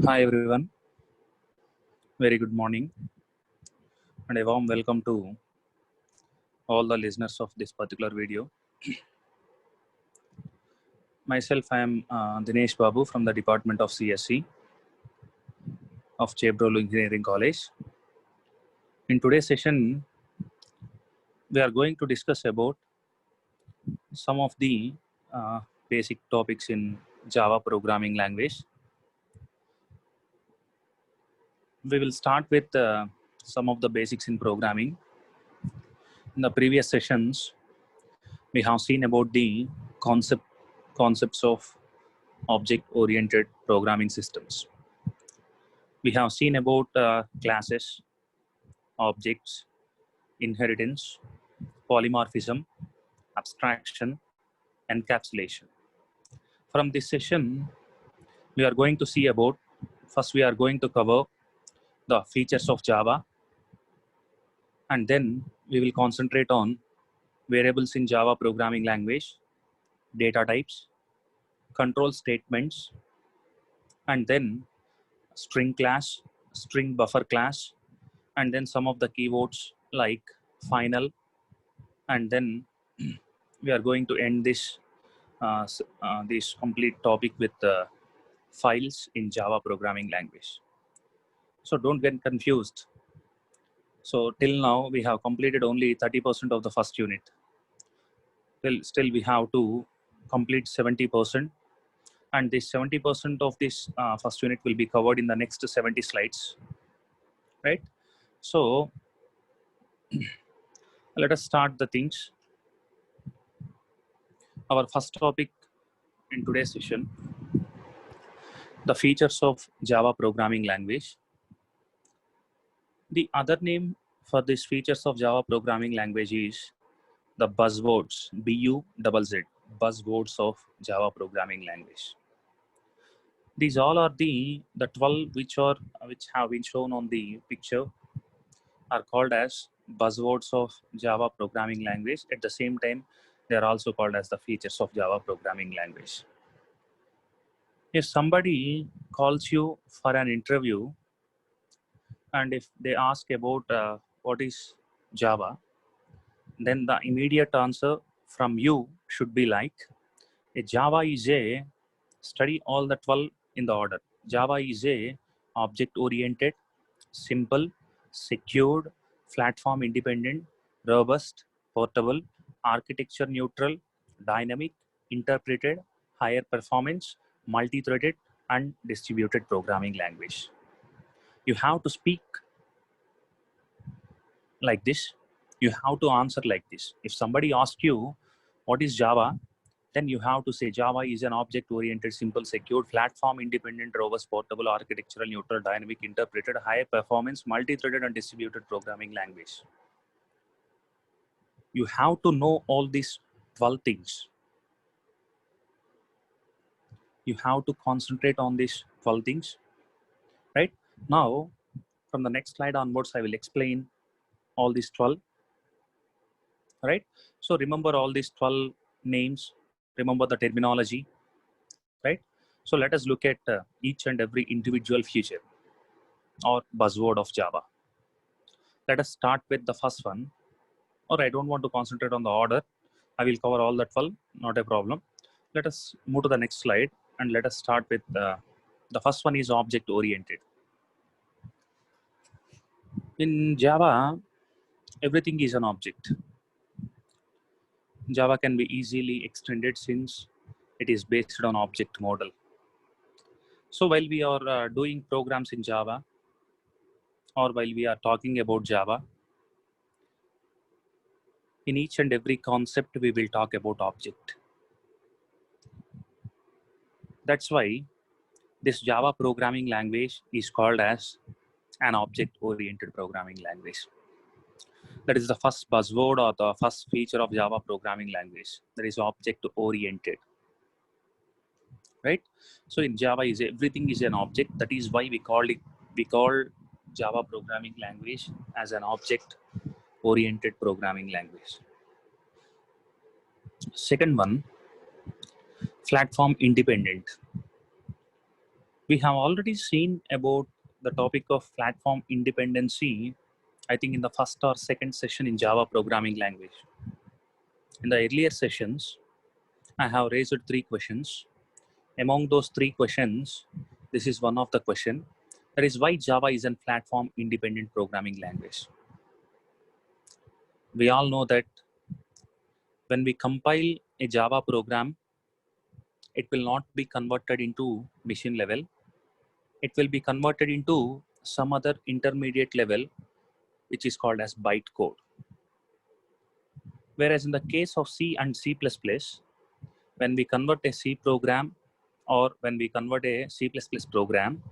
Hi everyone, very good morning and a warm welcome to all the listeners of this particular video. Myself, I am Dinesh Babu from the Department of CSC of Chabrol Engineering College. In today's session, we are going to discuss about some of the basic topics in Java programming language. We will start with some of the basics in programming. In the previous sessions, we have seen about the concepts of object-oriented programming systems. We have seen about classes, objects, inheritance, polymorphism, abstraction, encapsulation. From this session, we are going to see about, first we are going to cover the features of Java, and then we will concentrate on variables in Java programming language, data types, control statements, and then string class, string buffer class, and then some of the keywords like final, and then we are going to end this complete topic with files in Java programming language. So don't get confused. So till now we have completed only 30% of the first unit. Still we have to complete 70%, and this 70% of this first unit will be covered in the next 70 slides, right? So let us start the things. Our first topic in today's session, the features of Java programming language. The other name for these features of Java programming language is the buzzwords, BUZZ, buzzwords of Java programming language. These all are the 12 which have been shown on the picture are called as buzzwords of Java programming language. At the same time, they are also called as the features of Java programming language. If somebody calls you for an interview, and if they ask about what is Java, then the immediate answer from you should be like, a Java is a, study all the 12 in the order. Java is a object-oriented, simple, secured, platform independent, robust, portable, architecture neutral, dynamic, interpreted, higher performance, multi-threaded, and distributed programming language. You have to speak like this. You have to answer like this. If somebody asks you what is Java, then you have to say Java is an object-oriented, simple, secured, platform-independent, robust, portable, architectural, neutral, dynamic, interpreted, high-performance, multi-threaded, and distributed programming language. You have to know all these 12 things. You have to concentrate on these 12 things, right? Now, from the next slide onwards, I will explain all these 12, right? So remember all these 12 names, remember the terminology, right? So let us look at each and every individual feature or buzzword of Java. Let us start with the first one, or I don't want to concentrate on the order. I will cover all the 12, not a problem. Let us move to the next slide and let us start with the first one is object oriented. In Java, everything is an object. Java can be easily extended since it is based on object model. So while we are doing programs in Java, or while we are talking about Java, in each and every concept, we will talk about object. That's why this Java programming language is called as an object-oriented programming language. That is the first buzzword or the first feature of Java programming language. That is object-oriented, right? So in Java, everything is an object. That is why we call Java programming language as an object-oriented programming language. Second one, platform independent. We have already seen about the topic of platform independency, I think in the first or second session in Java programming language. In the earlier sessions, I have raised 3 questions. Among those 3 questions, this is one of the question. That is why Java is a platform independent programming language. We all know that when we compile a Java program, it will not be converted into machine level. It will be converted into some other intermediate level, which is called as bytecode. Whereas in the case of C and C++, when we convert a C program or when we convert a C++ program,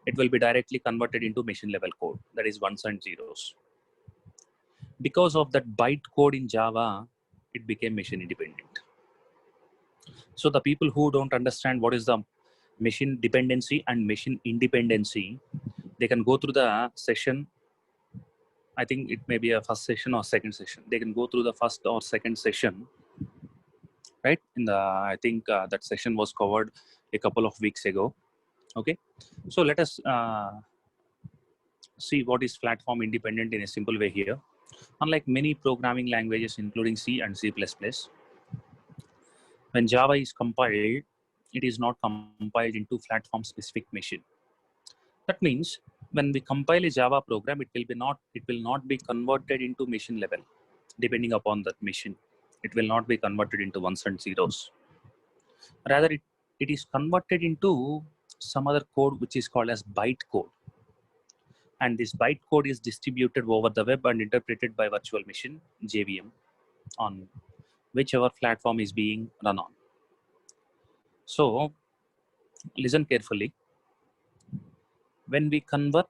it will be directly converted into machine level code, that is ones and zeros. Because of that bytecode in Java, it became machine independent. So the people who don't understand what is the machine dependency and machine independency, they can go through the session. I think it may be a first session or second session. They can go through the first or second session, right? In the, I think that session was covered a couple of weeks ago. Okay, so let us see what is platform independent in a simple way here. Unlike many programming languages, including C and C++, when Java is compiled, it is not compiled into platform-specific machine. That means when we compile a Java program, it will not be converted into machine level, depending upon that machine. It will not be converted into ones and zeros. Rather, it is converted into some other code which is called as bytecode. And this bytecode is distributed over the web and interpreted by virtual machine, JVM, on whichever platform is being run on. So listen carefully. When we convert,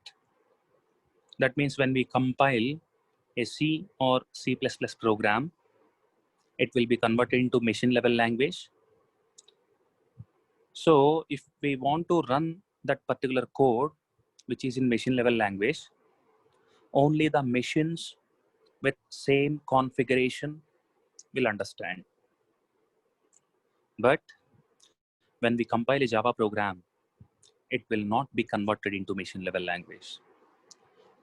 that means when we compile a C or C++ program, it will be converted into machine level language. So if we want to run that particular code, which is in machine level language, only the machines with same configuration will understand. But when we compile a Java program, it will not be converted into machine level language.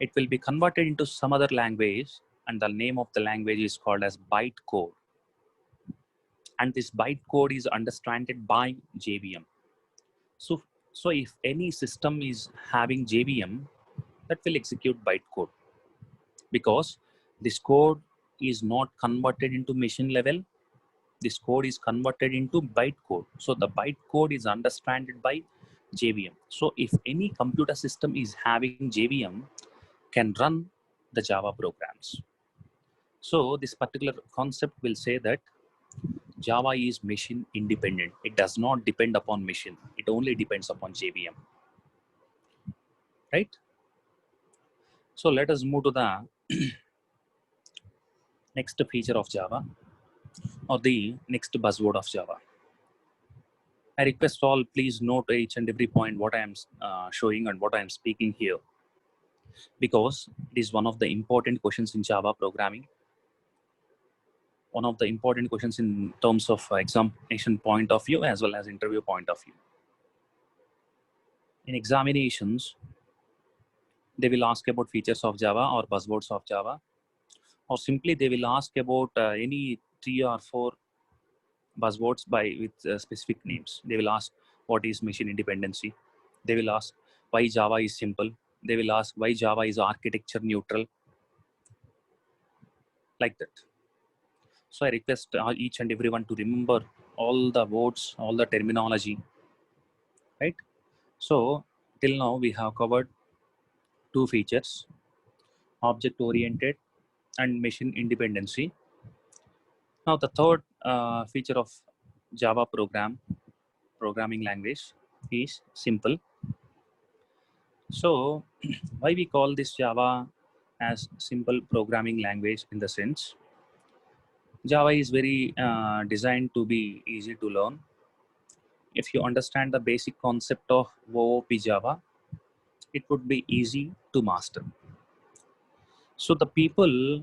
It will be converted into some other language, and the name of the language is called as bytecode. And this bytecode is understood by JVM. So if any system is having JVM, that will execute bytecode, because this code is not converted into machine level. This code is converted into bytecode. So the bytecode is understood by JVM. So if any computer system is having JVM, can run the Java programs. So this particular concept will say that Java is machine independent. It does not depend upon machine. It only depends upon JVM, right? So let us move to the next feature of Java, or the next buzzword of Java. I request all, please note each and every point what I am showing and what I am speaking here, because it is one of the important questions in Java programming. One of the important questions in terms of examination point of view as well as interview point of view. In examinations, they will ask about features of Java or buzzwords of Java, or simply they will ask about any 3 or 4 buzzwords with specific names. They will ask what is machine independency. They will ask why Java is simple. They will ask why Java is architecture neutral, like that. So I request each and everyone to remember all the words, all the terminology, right? So till now we have covered 2 features, object oriented and machine independency. Now the third feature of Java programming language is simple. So why we call this Java as simple programming language? In the sense, Java is very designed to be easy to learn. If you understand the basic concept of OOP Java, it would be easy to master. So the people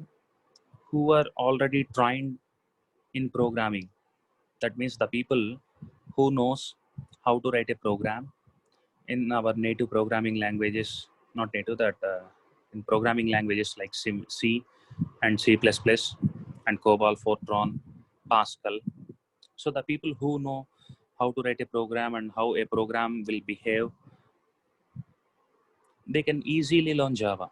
who are already trained in programming, that means the people who knows how to write a program, in our native programming languages, not native, that in programming languages like C and C++ and COBOL, Fortran, Pascal. So the people who know how to write a program and how a program will behave, they can easily learn Java.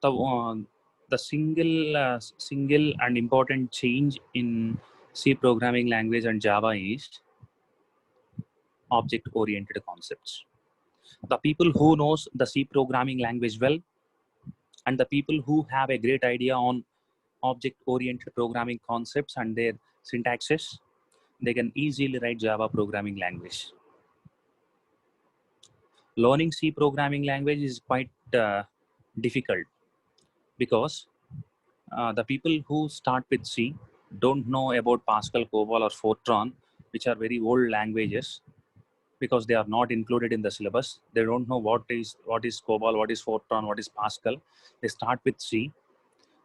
The single and important change in C programming language and Java is object oriented concepts. The people who knows the C programming language well and the people who have a great idea on object oriented programming concepts and their syntaxes, they can easily write Java programming language. Learning C programming language is quite difficult because the people who start with C don't know about Pascal, COBOL, or Fortran, which are very old languages, because they are not included in the syllabus. They don't know what is COBOL, what is Fortran, what is Pascal. They start with C,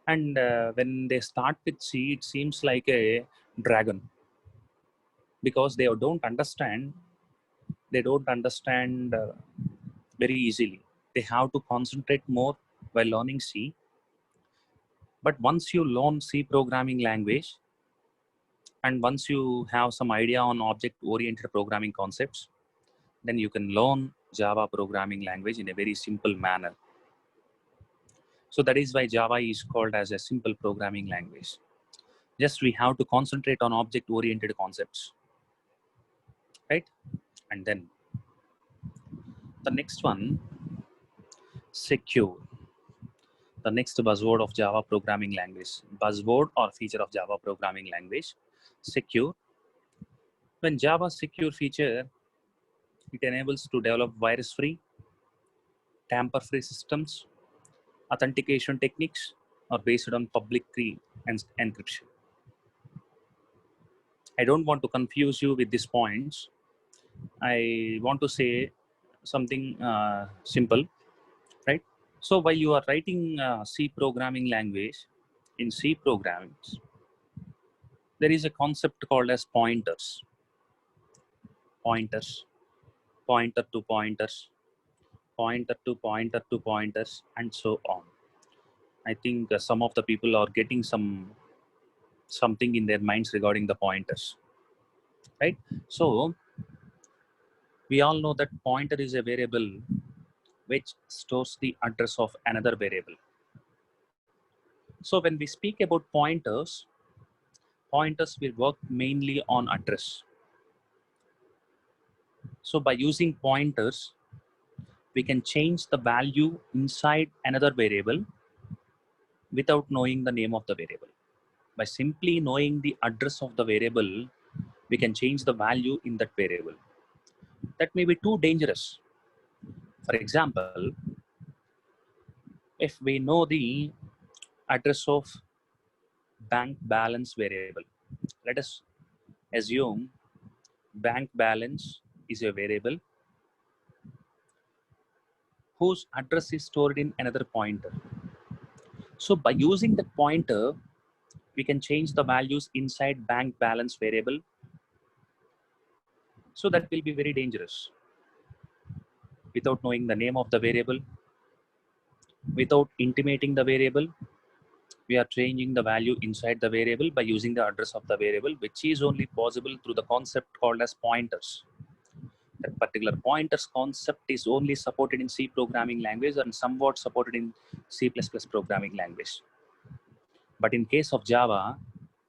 and when they start with C, it seems like a dragon because they don't understand. They don't understand very easily. They have to concentrate more while learning C. But once you learn C programming language, and once you have some idea on object-oriented programming concepts, then you can learn Java programming language in a very simple manner. So that is why Java is called as a simple programming language. Just we have to concentrate on object-oriented concepts, right? And then the next one, secure. The next buzzword of Java programming language. Buzzword or feature of Java programming language, secure. When Java secure feature, it enables to develop virus-free, tamper-free systems. Authentication techniques are based on public key and encryption. I don't want to confuse you with these points. I want to say something simple, right? So while you are writing C programming language, in C programs, there is a concept called as pointers, pointers, pointer to pointers, pointer to pointer to pointers, and so on. I think some of the people are getting something in their minds regarding the pointers, right? So we all know that pointer is a variable which stores the address of another variable. So when we speak about pointers, pointers will work mainly on address. So by using pointers, we can change the value inside another variable without knowing the name of the variable. By simply knowing the address of the variable, we can change the value in that variable. That may be too dangerous. For example, if we know the address of bank balance variable, let us assume bank balance is a variable whose address is stored in another pointer. So by using the pointer, we can change the values inside bank balance variable. So that will be very dangerous. Without knowing the name of the variable, without intimating the variable, we are changing the value inside the variable by using the address of the variable, which is only possible through the concept called as pointers. That particular pointers concept is only supported in C programming language and somewhat supported in C++ programming language. But in case of Java,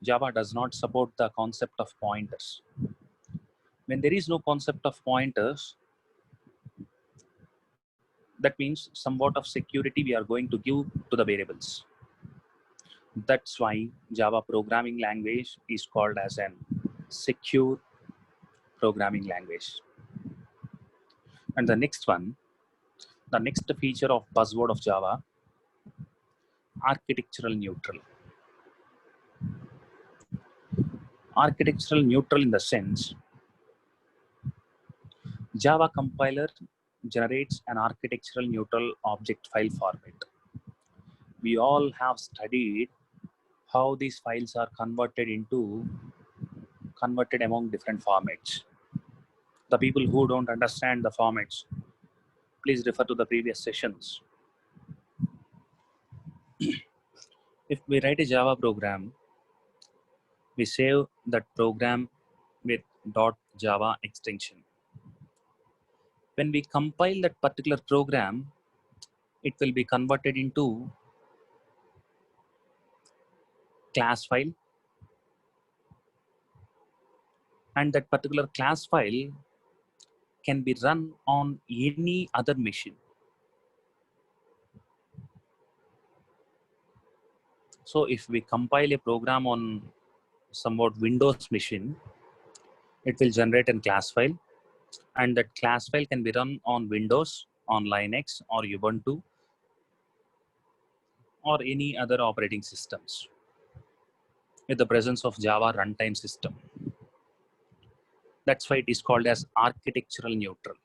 Java does not support the concept of pointers. When there is no concept of pointers, that means somewhat of security we are going to give to the variables. That's why Java programming language is called as an secure programming language. And the next one, the next feature of buzzword of Java, architectural neutral. Architectural neutral in the sense, Java compiler generates an architectural neutral object file format. We all have studied how these files are converted among different formats. The people who don't understand the formats, please refer to the previous sessions. If we write a Java program, we save that program with .java extension. When we compile that particular program, it will be converted into class file, and that particular class file can be run on any other machine. So if we compile a program on somewhat Windows machine, it will generate a class file, and that class file can be run on Windows, on Linux or Ubuntu or any other operating systems with the presence of Java runtime system. That's why it is called as architectural neutral.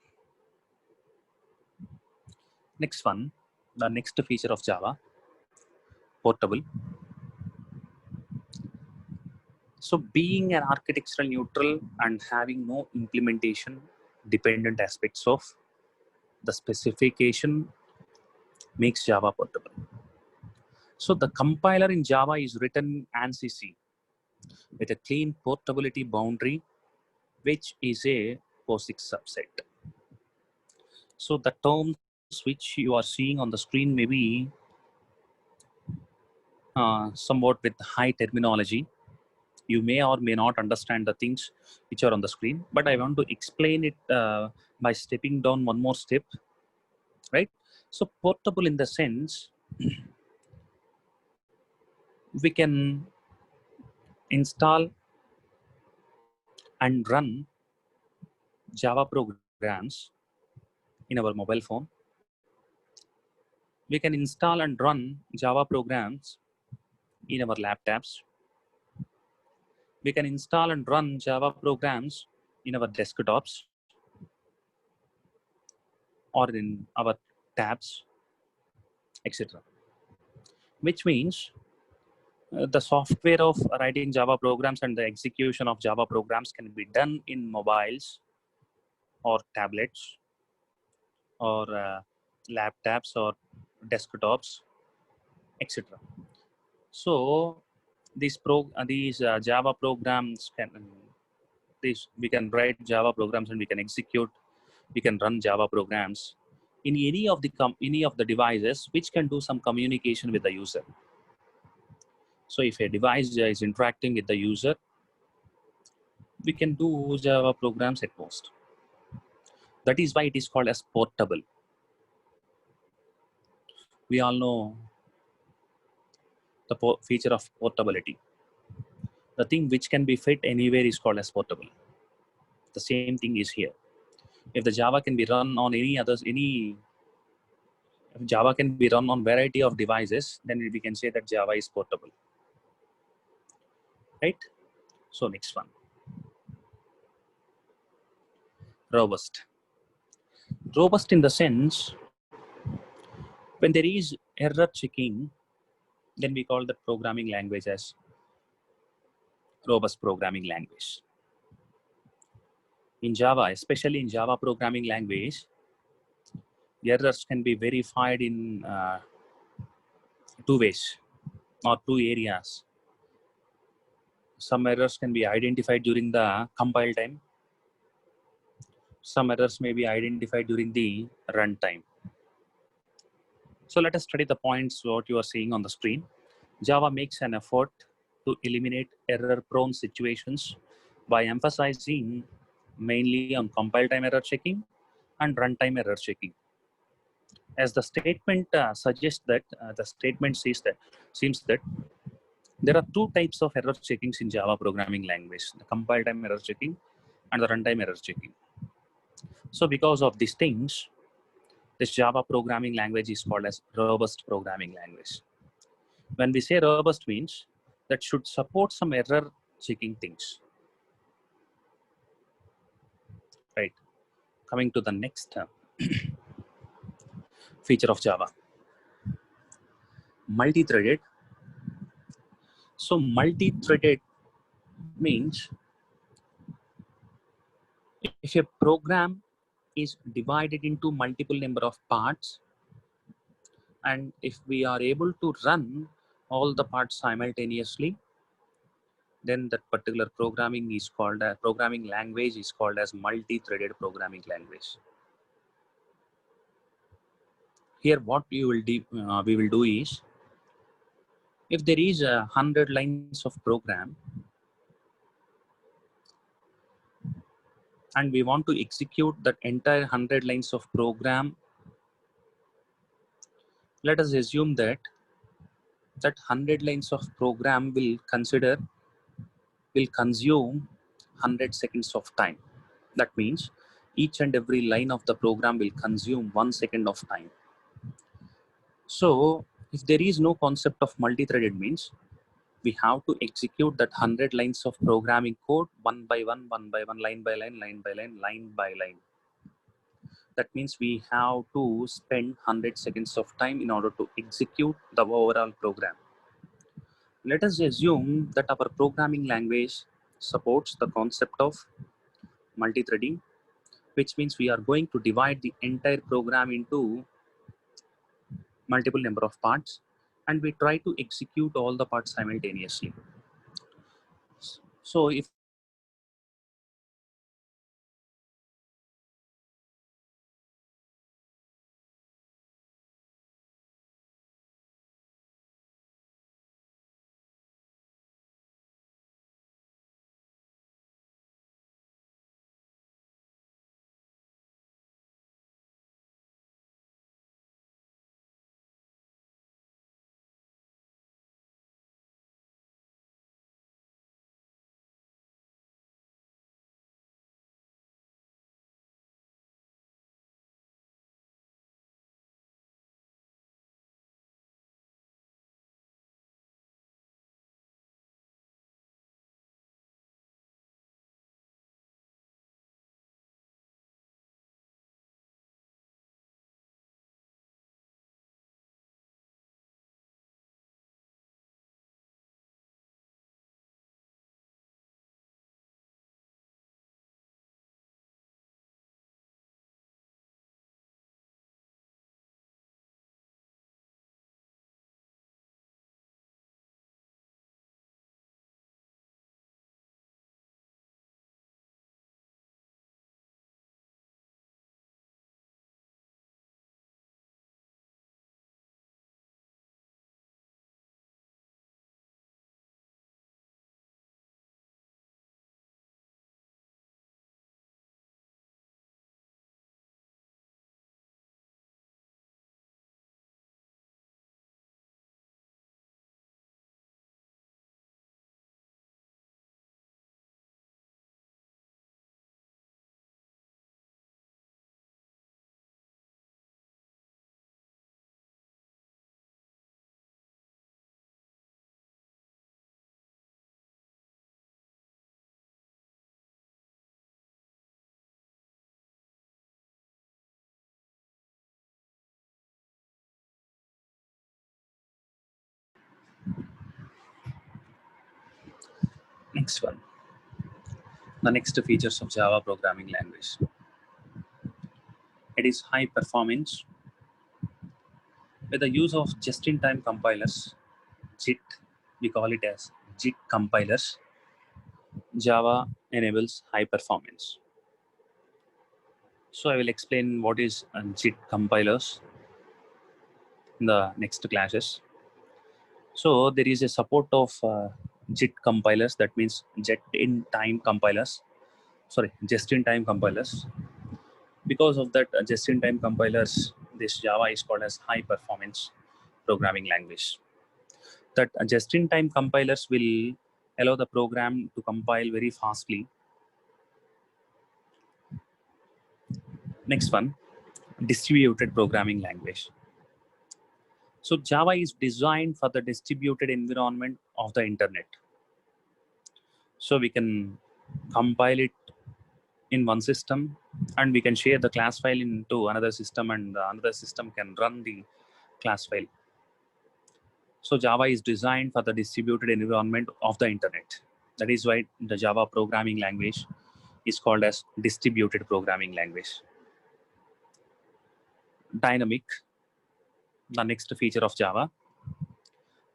Next one, the next feature of Java, portable. So being an architectural neutral and having no implementation dependent aspects of the specification makes Java portable. So the compiler in Java is written ANSI with a clean portability boundary, which is a POSIX subset. So the terms which you are seeing on the screen may be somewhat with high terminology. You may or may not understand the things which are on the screen, but I want to explain it by stepping down one more step, right? So portable in the sense, we can install and run Java programs in our mobile phone. We can install and run Java programs in our laptops. We can install and run Java programs in our desktops or in our tabs, etc. Which means the software of writing Java programs and the execution of Java programs can be done in mobiles or tablets or laptops or desktops, etc. So these Java programs we can write Java programs and we can execute, we can run Java programs in any of the devices which can do some communication with the user. So if a device is interacting with the user, we can do Java programs at most. That is why it is called as portable. We all know the feature of portability. The thing which can be fit anywhere is called as portable. The same thing is here. If the Java can be run on if Java can be run on variety of devices, then we can say that Java is portable, right? So next one, robust. Robust in the sense, when there is error checking, then we call that programming language as robust programming language. In Java, especially in Java programming language, errors can be verified in two ways or two areas. Some errors can be identified during the compile time. Some errors may be identified during the runtime. So let us study the points what you are seeing on the screen. Java makes an effort to eliminate error-prone situations by emphasizing mainly on compile time error checking and runtime error checking. As the statement suggests that, the statement seems that there are two types of error checkings in Java programming language: the compile time error checking and the runtime error checking. So because of these things, this Java programming language is called as robust programming language. When we say robust means that should support some error checking things, right? Coming to the next feature of Java, multi-threaded. So multi-threaded means If a program is divided into multiple number of parts, and if we are able to run all the parts simultaneously, then that particular programming is called a programming language is called as multi-threaded programming language. Here what we will do is, if there is 100 lines of program and we want to execute that entire 100 lines of program, let us assume that 100 lines of program will consume 100 seconds of time. That means each and every line of the program will consume 1 second of time. So if there is no concept of multi-threaded, means we have to execute that 100 lines of programming code one by one, line by line, line by line, line by line. That means we have to spend 100 seconds of time in order to execute the overall program. Let us assume that our programming language supports the concept of multi-threading, which means we are going to divide the entire program into multiple number of parts, and we try to execute all the parts simultaneously. So if next one, the next features of Java programming language. It is high performance with the use of just-in-time compilers, JIT. We call it as JIT compilers. Java enables high performance. So I will explain what is JIT compilers in the next classes. So there is a support of JIT compilers, that means just-in-time compilers. Because of that just-in-time compilers, this Java is called as high performance programming language. That just-in-time compilers will allow the program to compile very fastly. Next one, distributed programming language. So Java is designed for the distributed environment of the internet. So we can compile it in one system, and we can share the class file into another system, and another system can run the class file. So Java is designed for the distributed environment of the internet. That is why the Java programming language is called as distributed programming language. Dynamic, the next feature of Java.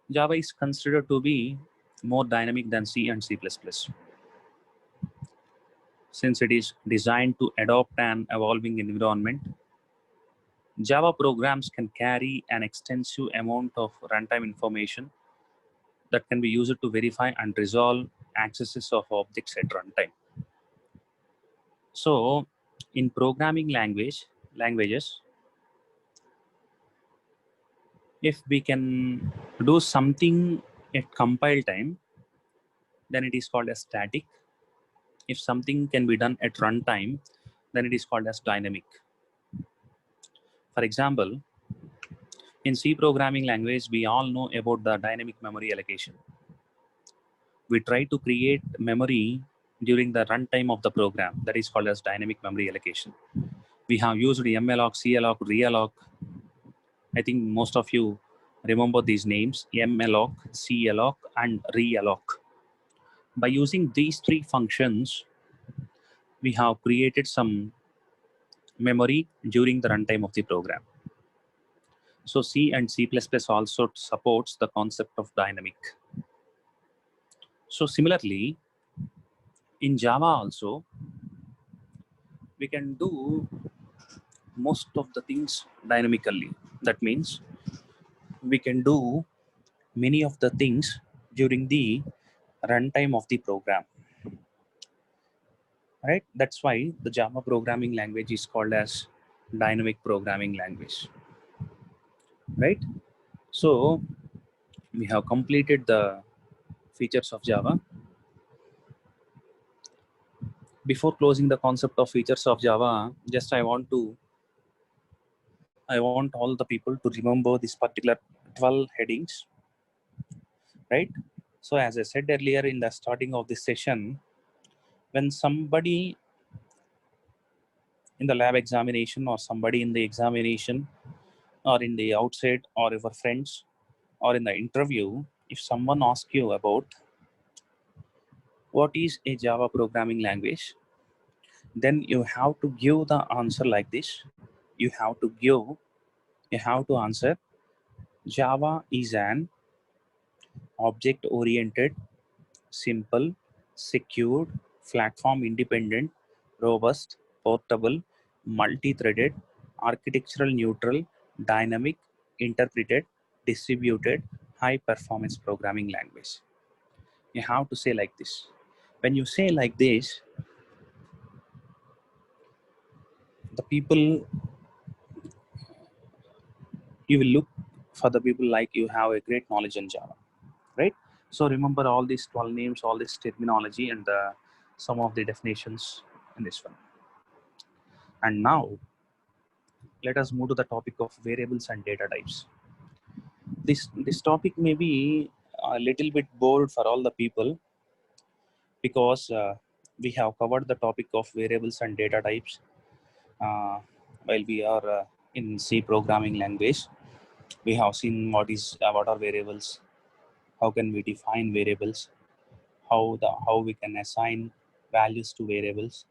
Java is considered to be more dynamic than C and C++, since it is designed to adopt an evolving environment. Java programs can carry an extensive amount of runtime information that can be used to verify and resolve accesses of objects at runtime. So, in programming languages, if we can do something at compile time, then it is called as static. If something can be done at runtime, then it is called as dynamic. For example, in C programming language, we all know about the dynamic memory allocation. We try to create memory during the runtime of the program. That is called as dynamic memory allocation. We have used malloc, calloc, realloc. I think most of you remember these names: malloc, calloc, and realloc. By using these three functions, we have created some memory during the runtime of the program. So C and C++ also supports the concept of dynamic. So similarly, in Java also, we can do most of the things dynamically. That means we can do many of the things during the runtime of the program, right? That's why the Java programming language is called as dynamic programming language, right? So we have completed the features of Java. Before closing the concept of features of Java, just I want all the people to remember this particular 12 headings, right? So as I said earlier in the starting of this session, when somebody in the lab examination or somebody in the examination or in the outside or your friends or in the interview, if someone asks you about what is a Java programming language, then you have to give the answer like this. You have to answer: Java is an object-oriented, simple, secured, platform-independent, robust, portable, multi-threaded, architectural neutral, dynamic, interpreted, distributed, high-performance programming language. You have to say like this. When you say like this, the people, you will look for the people like you have a great knowledge in Java, right? So remember all these 12 names, all this terminology, and some of the definitions in this one. And now let us move to the topic of variables and data types. This topic may be a little bit bored for all the people, because we have covered the topic of variables and data types while we are in C programming language. We have seen what are variables, how can we define variables, how we can assign values to variables,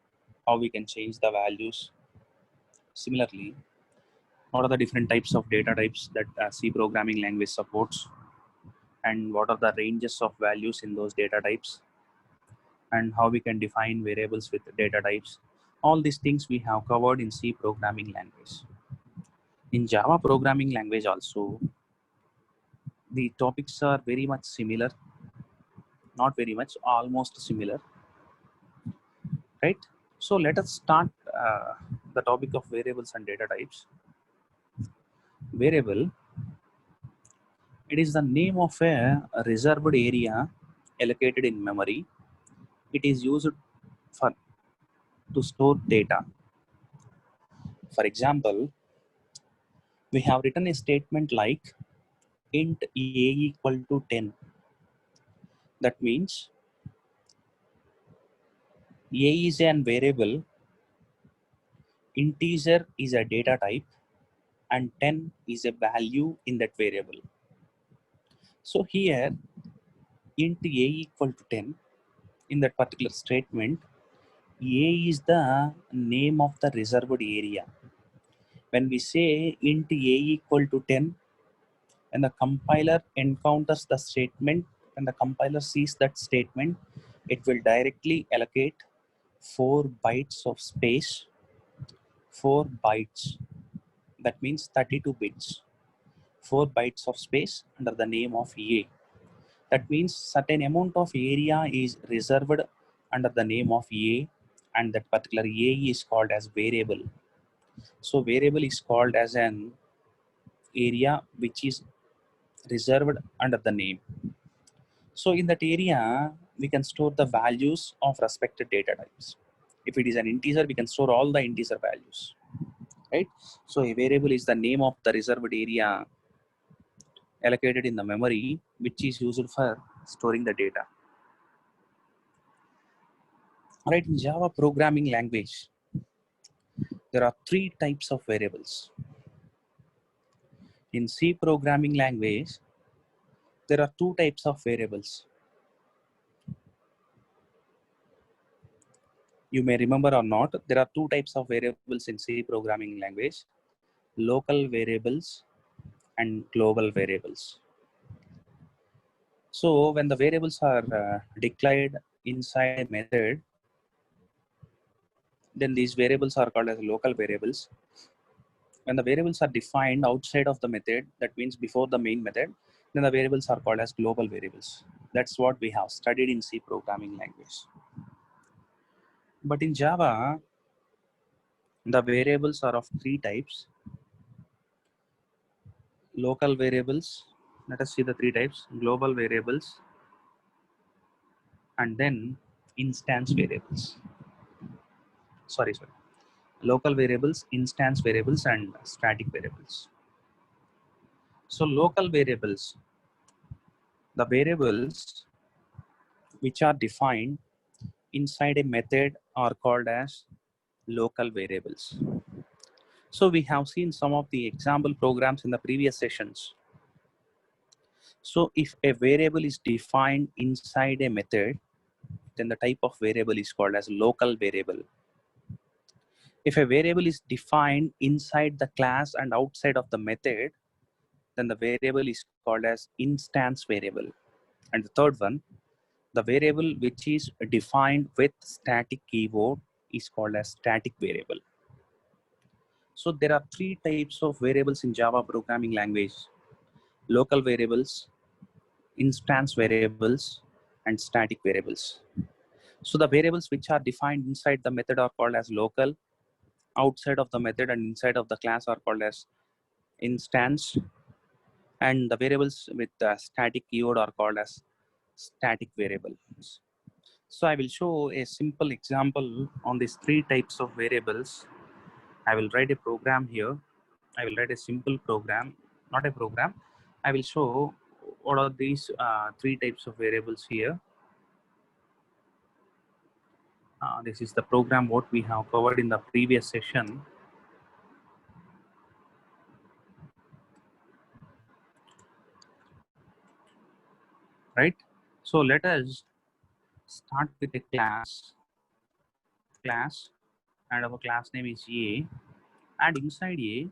how we can change the values. Similarly, what are the different types of data types that C programming language supports, and what are the ranges of values in those data types, and how we can define variables with data types. All these things we have covered in C programming language. In Java programming language also, the topics are very much similar, not very much, almost similar, right? So let us start the topic of variables and data types. Variable, it is the name of a reserved area allocated in memory. It is used for to store data. For example, we have written a statement like int a equal to 10. That means a is an variable, integer is a data type, and 10 is a value in that variable. So here int a equal to 10, in that particular statement, A is the name of the reserved area. When we say int A equal to 10, when the compiler encounters the statement, when the compiler sees that statement, it will directly allocate 4 bytes of space, 4 bytes. That means 32 bits, 4 bytes of space under the name of A. That means certain amount of area is reserved under the name of A, and that particular A is called as variable. So variable is called as an area which is reserved under the name. So in that area, we can store the values of respected data types. If it is an integer, we can store all the integer values, right? So a variable is the name of the reserved area allocated in the memory, which is used for storing the data. Right, in Java programming language, there are 3 types of variables. In C programming language, there are 2 types of variables. You may remember or not, there are 2 types of variables in C programming language: local variables and global variables. So when the variables are declared inside a method, then these variables are called as local variables. When the variables are defined outside of the method, that means before the main method, then the variables are called as global variables. That's what we have studied in C programming language. But in Java, the variables are of 3 types. Local variables, let us see the 3 types: global variables, and then instance variables. Sorry. Local variables, instance variables, and static variables. So local variables, the variables which are defined inside a method are called as local variables. So we have seen some of the example programs in the previous sessions. So if a variable is defined inside a method, then the type of variable is called as local variable. If a variable is defined inside the class and outside of the method, then the variable is called as instance variable. And the third one, the variable which is defined with static keyword is called as static variable. So there are 3 types of variables in Java programming language: local variables, instance variables, and static variables. So the variables which are defined inside the method are called as local, outside of the method and inside of the class are called as instance, and the variables with the static keyword are called as static variables. So I will show a simple example on these 3 types of variables. I will write a program here. I will write a simple program, not a program. I will show what are these 3 types of variables here. This is the program what we have covered in the previous session. Right? So let us start with a class, and our class name is A. And inside A,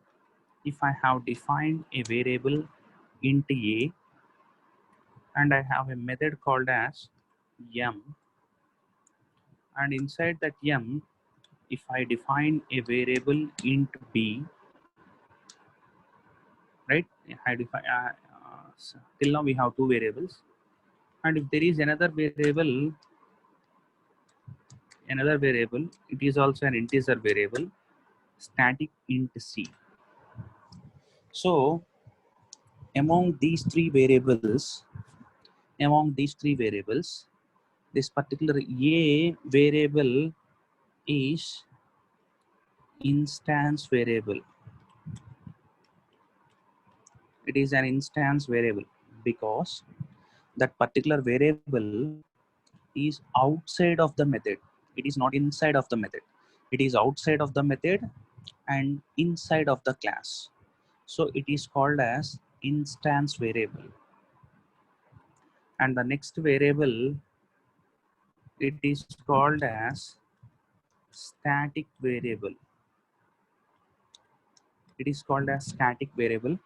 if I have defined a variable int A, and I have a method called as m, and inside that m, if I define a variable int b, right? I define till now we have 2 variables, and if there is another variable, it is also an integer variable, static int c. So among these three variables, this particular a variable is instance variable. It is an instance variable because that particular variable is outside of the method. It is not inside of the method. It is outside of the method and inside of the class. So it is called as instance variable. And the next variable, it is called as static variable. It is called as static variable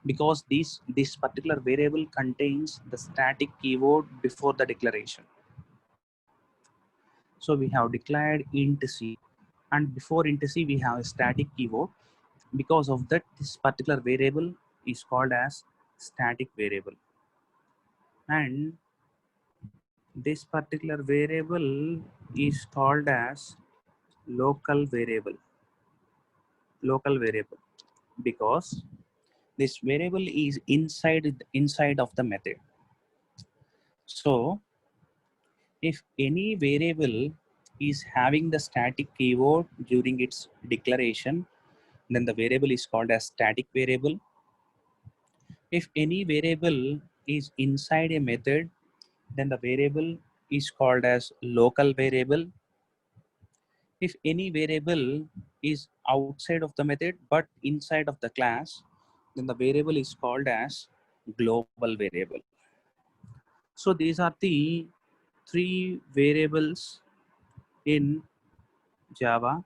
because this particular variable contains the static keyword before the declaration. So we have declared int c, and before int c we have a static keyword. Because of that, this particular variable is called as static variable, and this particular variable is called as local variable. Local variable because this variable is inside of the method. So if any variable is having the static keyword during its declaration, then the variable is called as static variable. If any variable is inside a method, then the variable is called as local variable. If any variable is outside of the method but inside of the class, then the variable is called as global variable. So these are the three variables in Java.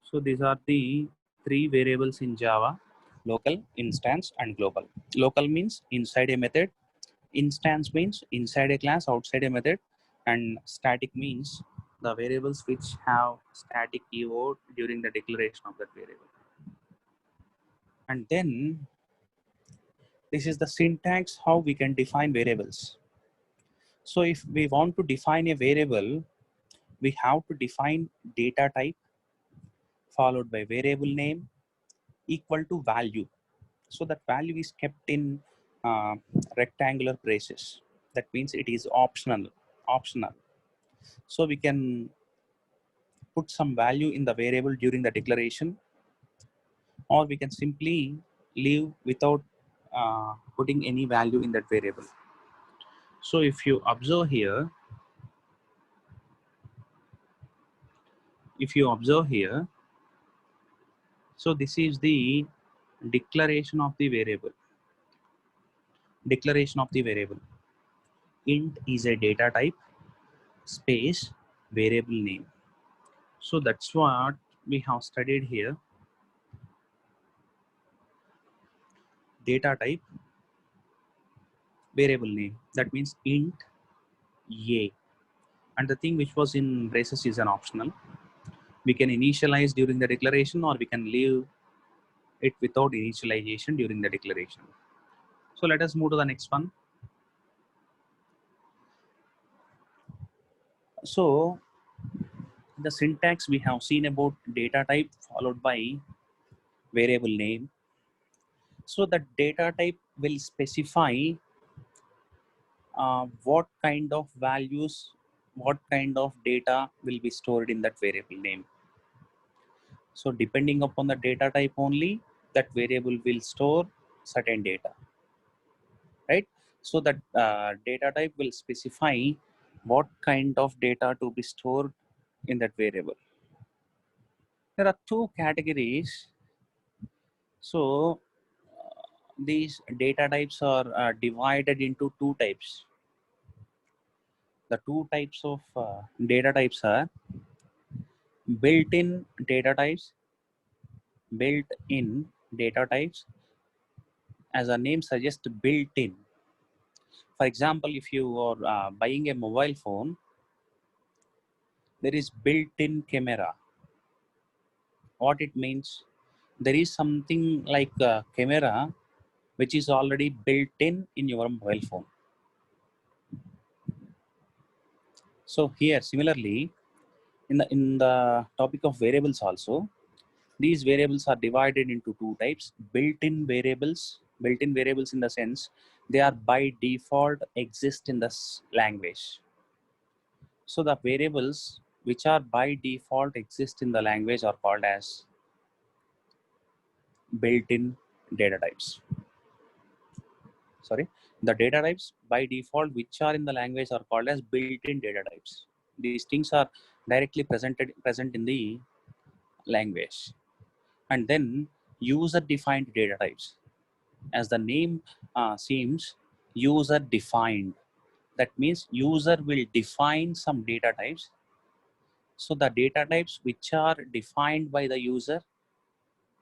So these are the three variables in Java: local, instance, and global. Local means inside a method, instance means inside a class outside a method, and static means the variables which have static keyword during the declaration of that variable. And then this is the syntax how we can define variables. So if we want to define a variable, we have to define data type followed by variable name equal to value. So that value is kept in rectangular braces. That means it is optional. So we can put some value in the variable during the declaration, or we can simply leave without putting any value in that variable. So if you observe here, so this is the declaration of the variable. Int is a data type space variable name. So that's what we have studied here. Data type variable name, that means int a, and the thing which was in braces is an optional. We can initialize during the declaration, or we can leave it without initialization during the declaration. So let us move to the next one. So the syntax we have seen about data type followed by variable name. So the data type will specify what kind of values, what kind of data will be stored in that variable name. So depending upon the data type only, that variable will store certain data, right? So that data type will specify what kind of data to be stored in that variable. There are two categories. So these data types are divided into two types. The two types of data types are built-in data types. Built-in data types, as a name suggests, built-in. For example, if you are buying a mobile phone, there is built-in camera. What it means? There is something like a camera which is already built in your mobile phone. So here, similarly, in the topic of variables also, these variables are divided into two types: built-in variables. Built-in variables in the sense they are by default exist in the language. So the variables which are by default exist in the language are called as built-in data types. Sorry, the data types by default which are in the language are called as built-in data types. These things are directly present in the language. And then user-defined data types. As the name seems, user-defined. That means user will define some data types So the data types which are defined by the user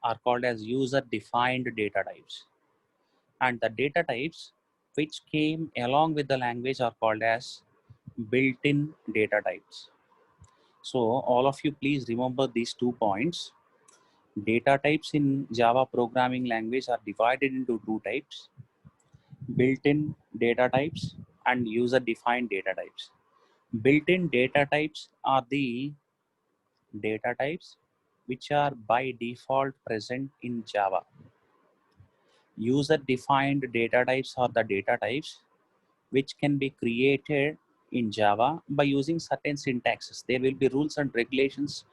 are called as user defined data types. And the data types which came along with the language are called as built-in data types. So all of you please remember these 2 points. Data types in Java programming language are divided into 2 types: built-in data types and user-defined data types. Built-in data types are the data types which are by default present in Java. User-defined data types are the data types which can be created in Java by using certain syntaxes. There will be rules and regulations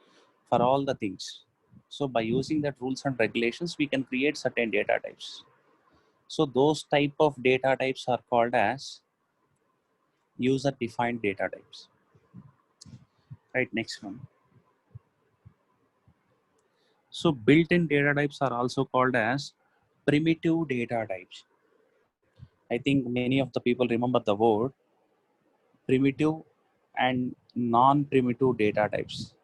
for all the things. So by using that rules and regulations, we can create certain data types. So those type of data types are called as user-defined data types. Right, next one. So built-in data types are also called as primitive data types. I think many of the people remember the word primitive and non-primitive data types,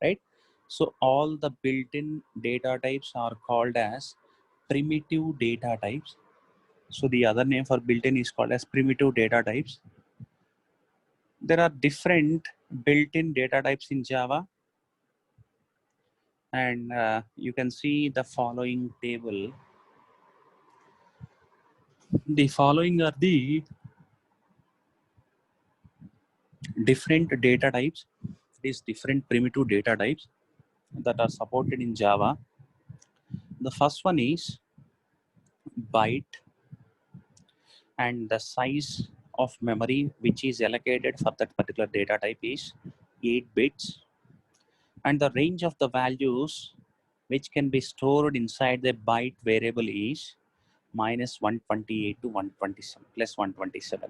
right? So all the built-in data types are called as primitive data types. So the other name for built-in is called as primitive data types. There are different built-in data types in Java, and you can see the following table. The following are the different data types, these different primitive data types that are supported in Java. The first one is byte, and the size of memory which is allocated for that particular data type is 8 bits, and the range of the values which can be stored inside the byte variable is minus 128 to 127 plus 127.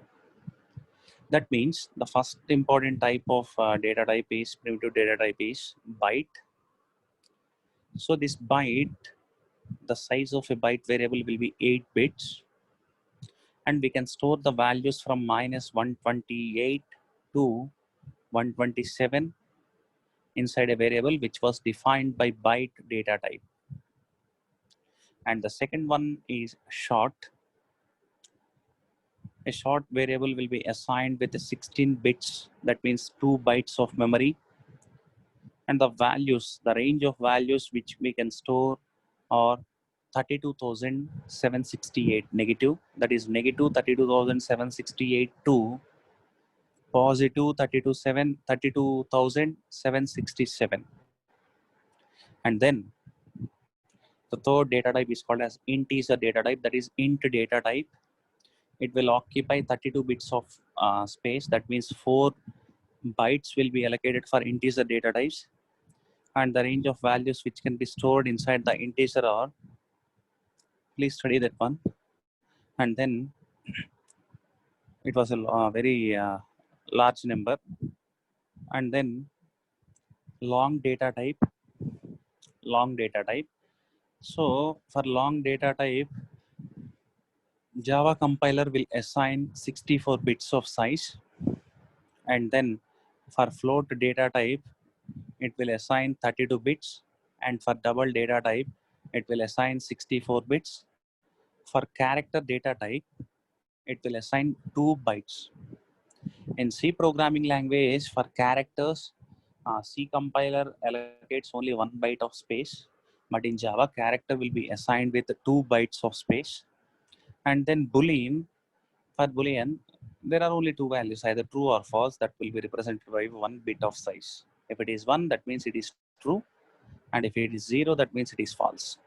That means the first important type of data type is primitive data type is byte. So this byte, the size of a byte variable will be 8 bits, and we can store the values from minus 128 to 127 inside a variable which was defined by byte data type. And the second one is short. A short variable will be assigned with 16 bits, that means 2 bytes of memory. And the values, the range of values which we can store are 32,768 negative, that is negative 32,768 to positive 32,767. And then the third data type is called as integer data type, that is int data type. It will occupy 32 bits of space, that means 4 bytes will be allocated for integer data types, and the range of values which can be stored inside the integer are, please study that one. And then it was a very large number. And then long data type. So for long data type, Java compiler will assign 64 bits of size, and then for float data type, it will assign 32 bits, and for double data type, it will assign 64 bits. For character data type, it will assign 2 bytes. In C programming language, for characters, C compiler allocates only 1 byte of space, but in Java, character will be assigned with 2 bytes of space. And then Boolean, for Boolean, there are only 2 values, either true or false, that will be represented by 1 bit of size. If it is 1, that means it is true, and if it is 0, that means it is false,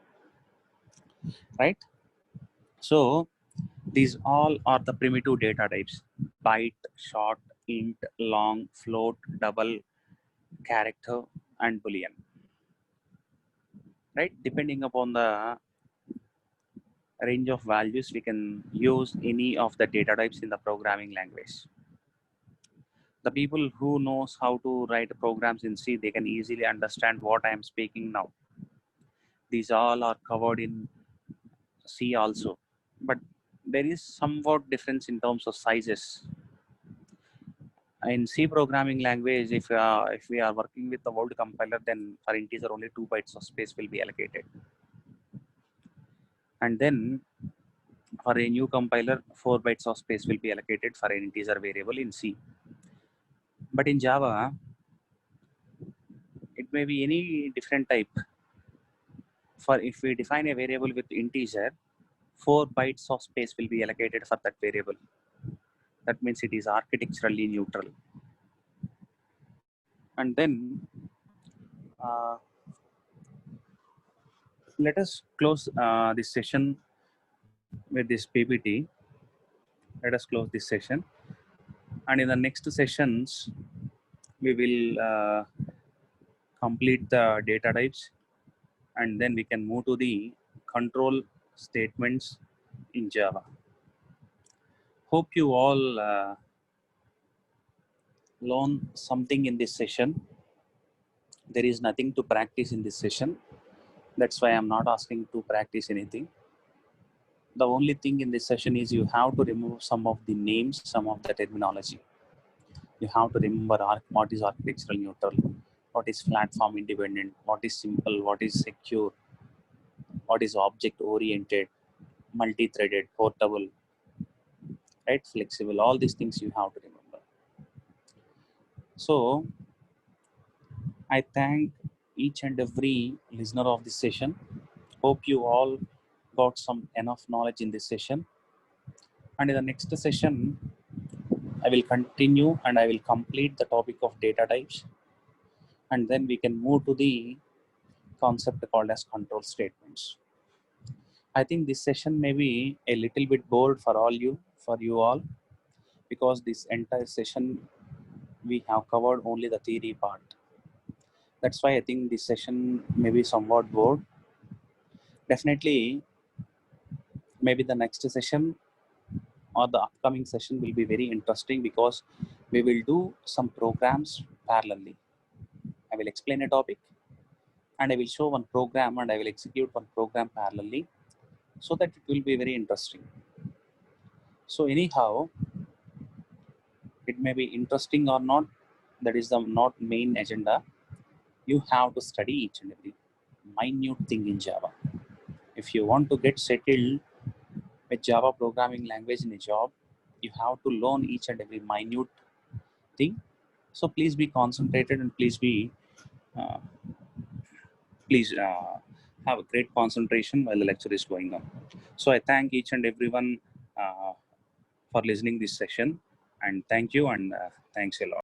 right? So these all are the primitive data types: byte, short, int, long, float, double, character, and Boolean, right? Depending upon the range of values, we can use any of the data types in the programming language. The people who knows how to write programs in C, they can easily understand what I am speaking now. These all are covered in C also, but there is somewhat difference in terms of sizes. In C programming language, if we are working with the word compiler, then for integer only 2 bytes of space will be allocated. And then for a new compiler, 4 bytes of space will be allocated for an integer variable in C. But in Java, it may be any different type. For if we define a variable with integer, 4 bytes of space will be allocated for that variable. That means it is architecturally neutral. And then let us close this session with this PPT. Let us close this session. And in the next sessions, we will complete the data types, and then we can move to the control statements in Java. Hope you all learn something in this session. There is nothing to practice in this session. That's why I'm not asking to practice anything. The only thing in this session is you have to remove some of the names, some of the terminology. You have to remember what is architectural neutral, what is platform independent, what is simple, what is secure, what is object oriented, multi-threaded, portable, right, flexible. All these things you have to remember. So I thank each and every listener of this session. Hope you all got some enough knowledge in this session. And in the next session, I will continue and I will complete the topic of data types. And then we can move to the concept called as control statements. I think this session may be a little bit bored for you all, because this entire session we have covered only the theory part. That's why I think this session may be somewhat bored. Definitely, maybe the next session or the upcoming session will be very interesting, because we will do some programs parallelly. I will explain a topic and I will show one program and I will execute one program parallelly, so that it will be very interesting. So anyhow, it may be interesting or not, that is the not main agenda. You have to study each and every minute thing in Java. If you want to get settled with Java programming language in a job, you have to learn each and every minute thing. So please be concentrated and please uh, have a great concentration while the lecture is going on. So I thank each and everyone for listening this session, and thank you, and thanks a lot.